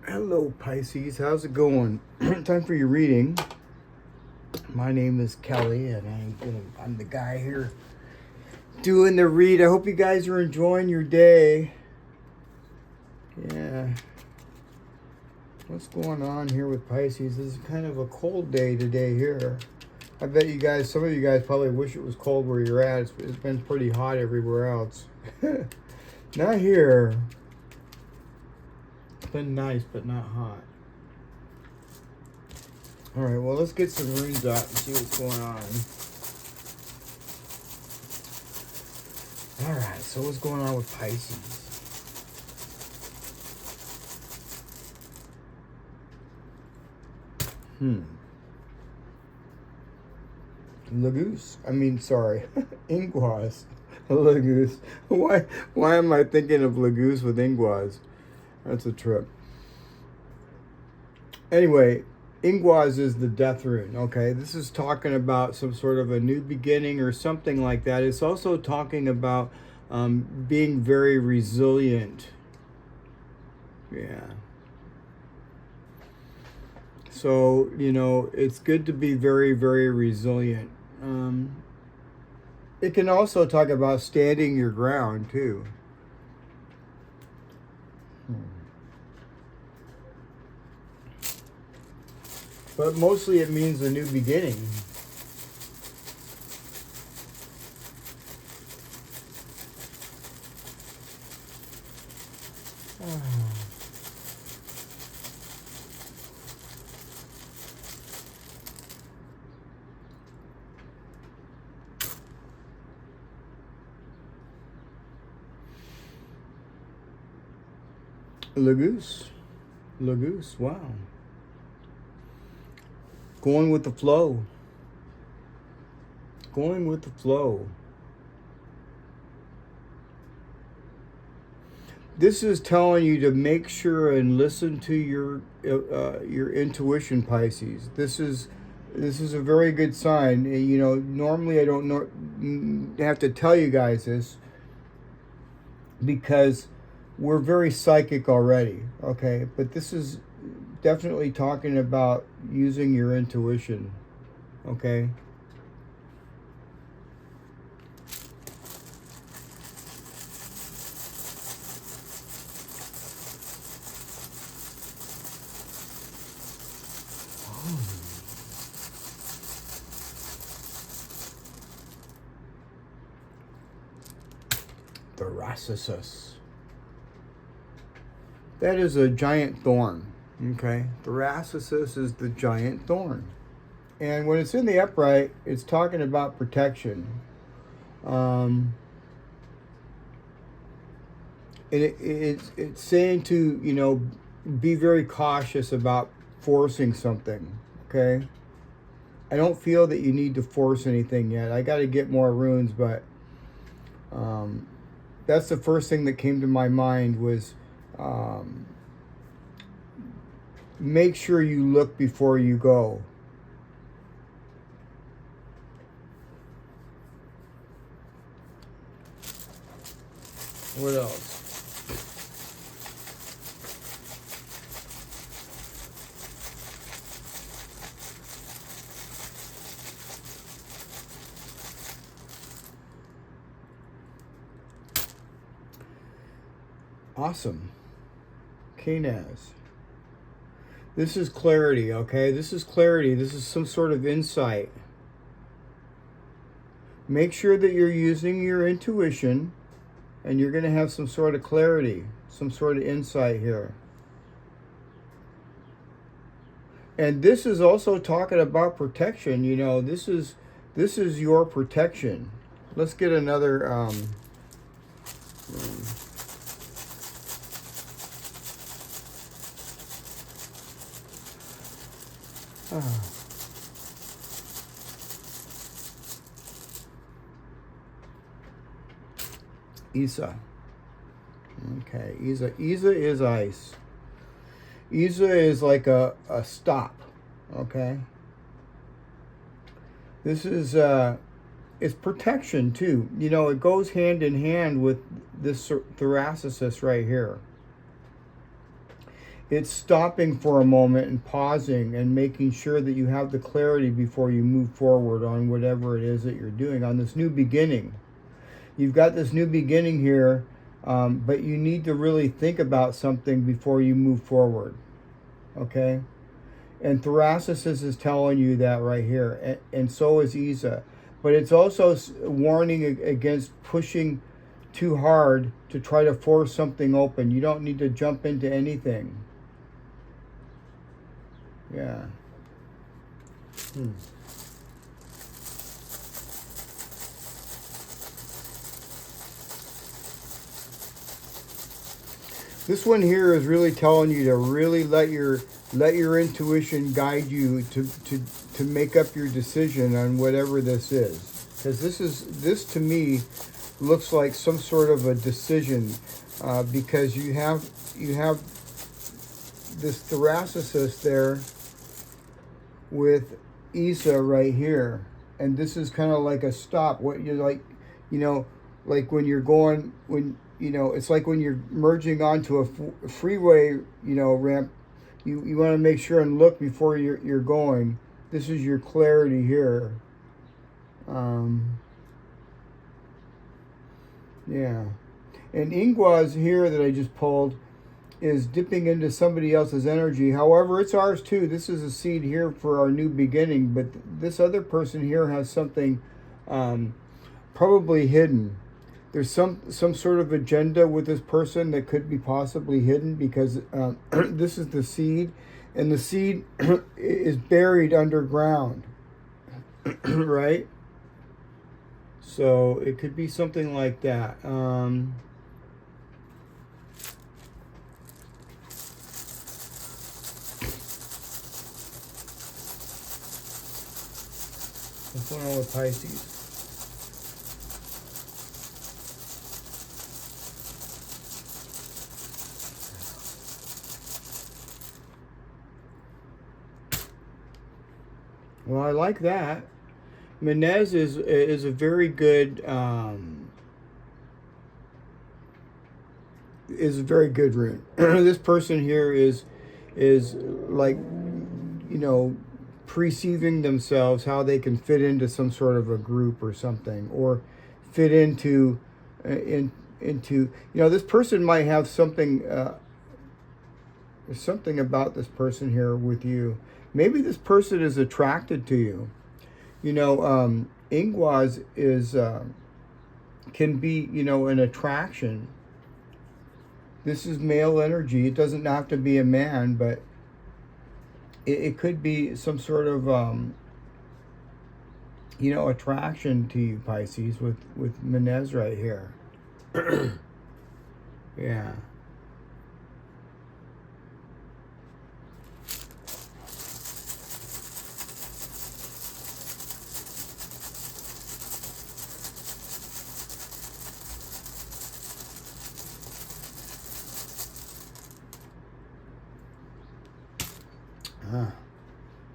Hello Pisces, how's it going? Time for your reading. My name is Kelly and I'm the guy here doing the read. I hope you guys are enjoying your day. Yeah. What's going on here with Pisces? This is kind of a cold day today here. I bet you guys, some of you guys probably wish it was cold where you're at. It's been pretty hot everywhere else. Not here. It's been nice, but not hot. All right, well, let's get some runes out and see what's going on. All right, so what's going on with Pisces? Laguz. Ingwaz. Laguz. Why am I thinking of Laguz with Ingwaz? That's a trip. Anyway, Ingwaz is the death rune, okay? This is talking about some sort of a new beginning or something like that. It's also talking about being very resilient. Yeah. So, it's good to be very, very resilient. It can also talk about standing your ground, too. But mostly it means a new beginning. Laguz, wow. Going with the flow. Going with the flow. This is telling you to make sure and listen to your intuition, Pisces. This is a very good sign. Normally I don't have to tell you guys this because we're very psychic already, okay? But this is definitely talking about using your intuition, okay? The Narcissus. That is a giant thorn, okay? The Narcissus is the giant thorn. And when it's in the upright, it's talking about protection. It's saying to, be very cautious about forcing something, okay? I don't feel that you need to force anything yet. I got to get more runes, but that's the first thing that came to my mind was make sure you look before you go. What else? Awesome. Knaz. This is clarity, okay? This is clarity. This is some sort of insight. Make sure that you're using your intuition and you're going to have some sort of clarity, some sort of insight here. And this is also talking about protection. This is your protection. Let's get another Isa. Okay, Isa is ice. Isa is like a stop, okay? This is it's protection too. It goes hand in hand with this thoracicis right here. it's stopping for a moment and pausing and making sure that you have the clarity before you move forward on whatever it is that you're doing on this new beginning. You've got this new beginning here, but you need to really think about something before you move forward. Okay? And Thoracicis is telling you that right here, and so is Isa. But it's also warning against pushing too hard to try to force something open. You don't need to jump into anything. Yeah. This one here is really telling you to really let your intuition guide you to make up your decision on whatever this is, because this to me looks like some sort of a decision, because you have this Thoracicis there with Isa right here, and this is kind of like a stop. What you're like, like when you're going, it's like when you're merging onto a freeway, ramp. You want to make sure and look before you're going. This is your clarity here. Yeah. And Ingwaz here that I just pulled is dipping into somebody else's energy. However, it's ours too. This is a seed here for our new beginning, but this other person here has something probably hidden. There's some sort of agenda with this person that could be possibly hidden, because this is the seed, and the seed is buried underground, right? So it could be something like that. What's going on with Pisces? Well, I like that. Menez is a very good rune. This person here is like, perceiving themselves how they can fit into some sort of a group or something, or fit into this person might have something. There's something about this person here with you. Maybe this person is attracted to you. Ingwaz is can be, an attraction. This is male energy. It doesn't have to be a man, but it could be some sort of attraction to you, Pisces, with Menez right here. Yeah.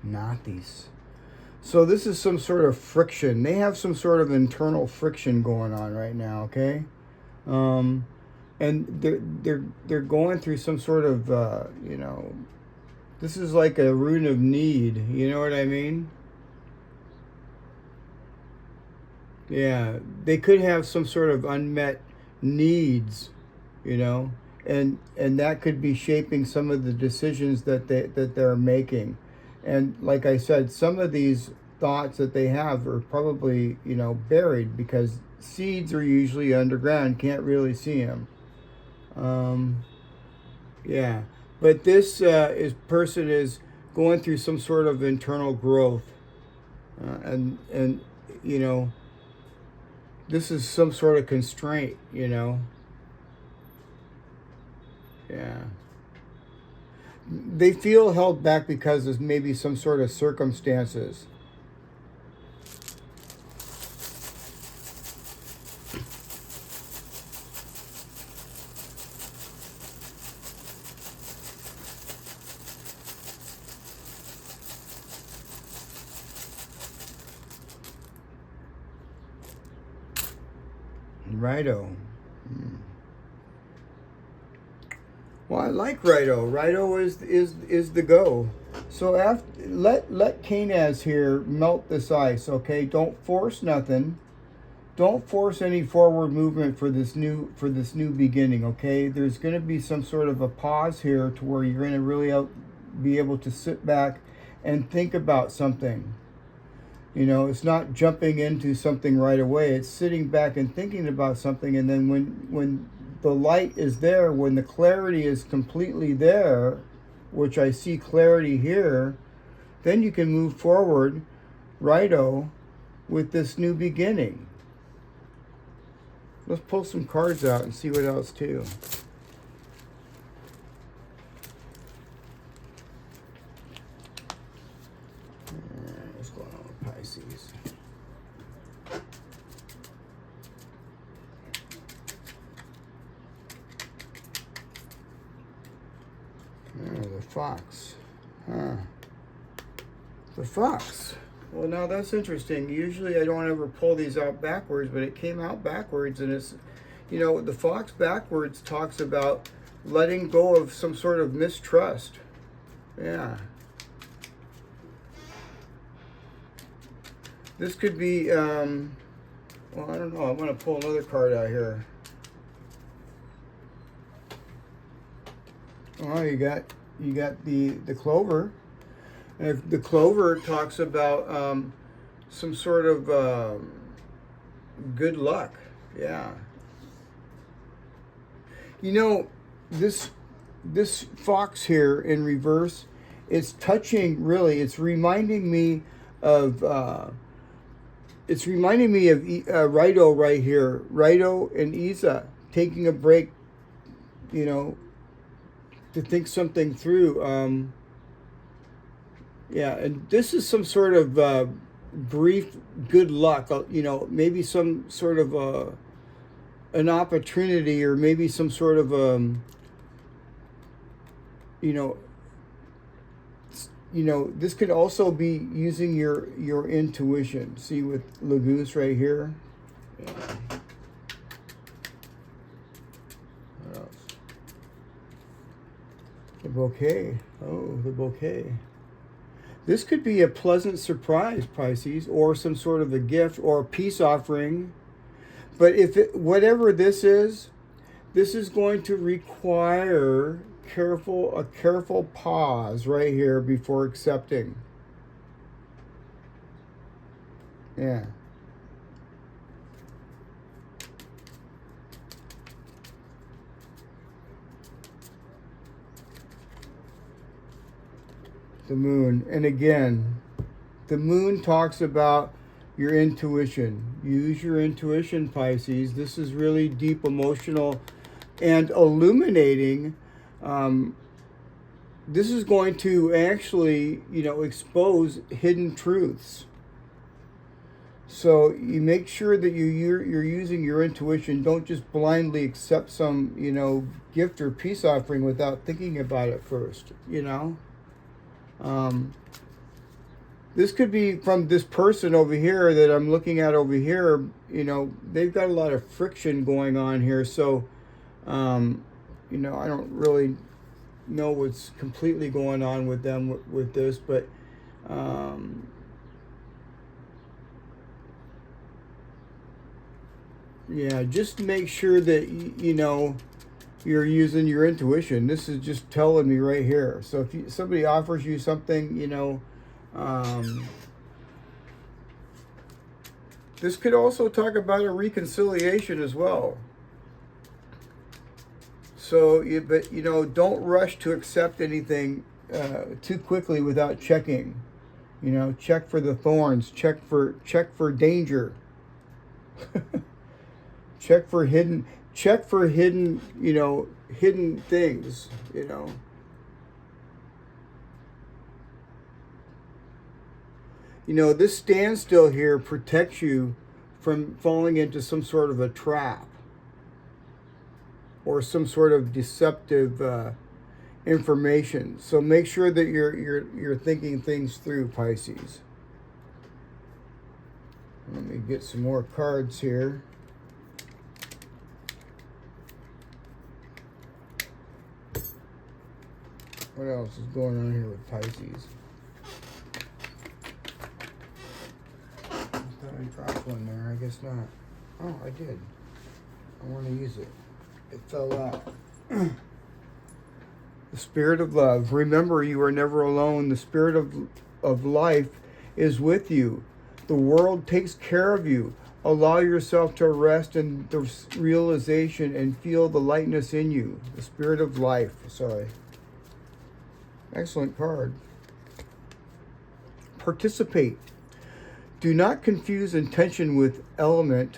Not these. So this is some sort of friction. They have some sort of internal friction going on right now, okay? And they're going through some sort of this is like a rune of need. You know what I mean? Yeah, they could have some sort of unmet needs, and that could be shaping some of the decisions that they're making. And like I said, some of these thoughts that they have are probably, buried, because seeds are usually underground, can't really see them. Yeah, but this person is going through some sort of internal growth, and this is some sort of constraint, Yeah. They feel held back because there's maybe some sort of circumstances. Righto. Well, I like Righto. Righto is the go. So after let Canaz here melt this ice, okay? Don't force nothing. Don't force any forward movement for this new beginning, okay? There's going to be some sort of a pause here to where you're going to really be able to sit back and think about something. You know, it's not jumping into something right away. It's sitting back and thinking about something, and then when the light is there, when the clarity is completely there, which I see clarity here, then you can move forward, righto, with this new beginning. Let's pull some cards out and see what else too. What's going on with Pisces? The fox. The fox. Well, now that's interesting. Usually I don't ever pull these out backwards, but it came out backwards, and it's, you know, the fox backwards talks about letting go of some sort of mistrust. Yeah. This could be, well, I don't know. I'm going to pull another card out here. Oh, you got the clover. And the clover talks about some sort of good luck. Yeah. You know, this fox here in reverse, it's touching, really, it's reminding me of Righto right here. Righto and Isa taking a break, you know, to think something through. Yeah, and this is some sort of brief good luck, you know, maybe some sort of an opportunity, or maybe some sort of, you know, this could also be using your intuition. See with Laguz right here? Yeah. What else? The bouquet. Oh, the bouquet. This could be a pleasant surprise, Pisces, or some sort of a gift or a peace offering. But whatever this is going to require a careful pause right here before accepting. Yeah. The moon. And again, the moon talks about your intuition. Use your intuition, Pisces. This is really deep, emotional, and illuminating. This is going to actually, you know, expose hidden truths. So you make sure that you're using your intuition. Don't just blindly accept some, you know, gift or peace offering without thinking about it first, you know. This could be from this person over here that I'm looking at over here. You know, they've got a lot of friction going on here. So, you know, I don't really know what's completely going on with them with this, but yeah, just make sure that, you know, you're using your intuition. This is just telling me right here. So if somebody offers you something, you know, this could also talk about a reconciliation as well. So, but you know, don't rush to accept anything too quickly without checking. You know, check for the thorns. Check for danger. Check for hidden, you know, hidden things, you know. You know, this standstill here protects you from falling into some sort of a trap or some sort of deceptive information. So make sure that you're thinking things through, Pisces. Let me get some more cards here. What else is going on here with Pisces? I thought I dropped one there. I guess not. Oh, I did. I want to use it. It fell out. The spirit of love. Remember, you are never alone. The spirit of life is with you. The world takes care of you. Allow yourself to rest in the realization and feel the lightness in you. The spirit of life. Sorry. Excellent card. Participate. Do not confuse intention with element.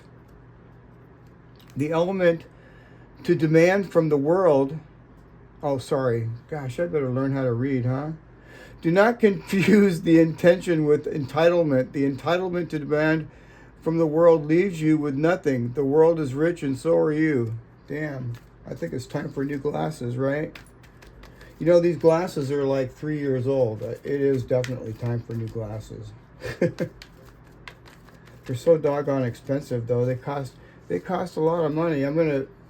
The element to demand from the world. Oh, sorry. Gosh, I better learn how to read, huh? Do not confuse the intention with entitlement. The entitlement to demand from the world leaves you with nothing. The world is rich and so are you. Damn. I think it's time for new glasses, right? You know, these glasses are like 3 years old. It is definitely time for new glasses. They're so doggone expensive, though. They cost a lot of money.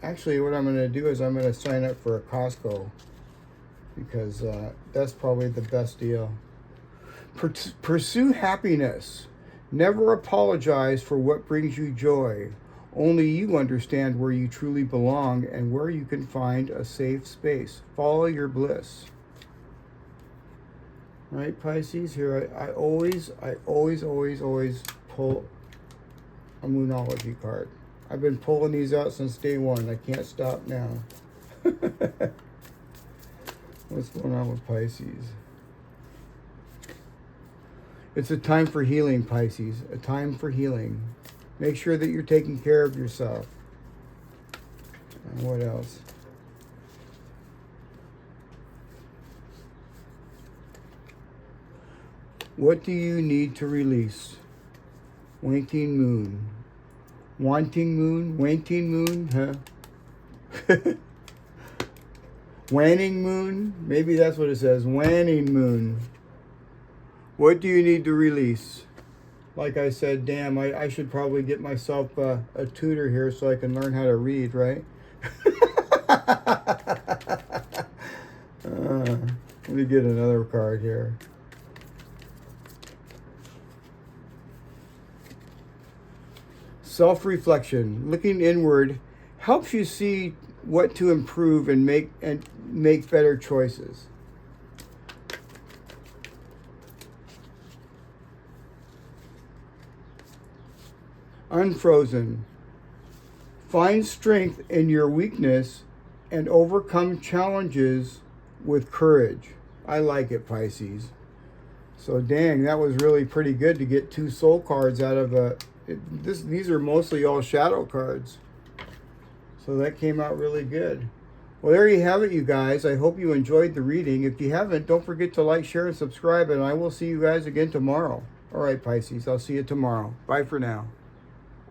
Actually, what I'm gonna do is I'm gonna sign up for a Costco because that's probably the best deal. Pursue happiness. Never apologize for what brings you joy. Only you understand where you truly belong and where you can find a safe space. Follow your bliss. Right, Pisces? Here, I always pull a Moonology card. I've been pulling these out since day one. I can't stop now. What's going on with Pisces? It's a time for healing, Pisces. A time for healing. Make sure that you're taking care of yourself. And what else? What do you need to release? Waning moon. Wanting moon? Waning moon? Huh? Waning moon? Maybe that's what it says. Waning moon. What do you need to release? Like I said, damn, I should probably get myself a tutor here so I can learn how to read, right? Let me get another card here. Self-reflection, looking inward, helps you see what to improve and make better choices. Unfrozen. Find strength in your weakness and overcome challenges with courage. I like it, Pisces. So dang, that was really pretty good to get 2 soul cards out of these are mostly all shadow cards. So that came out really good. Well, there you have it, you guys. I hope you enjoyed the reading. If you haven't, don't forget to like, share, and subscribe, and I will see you guys again tomorrow. All right, Pisces, I'll see you tomorrow. Bye for now.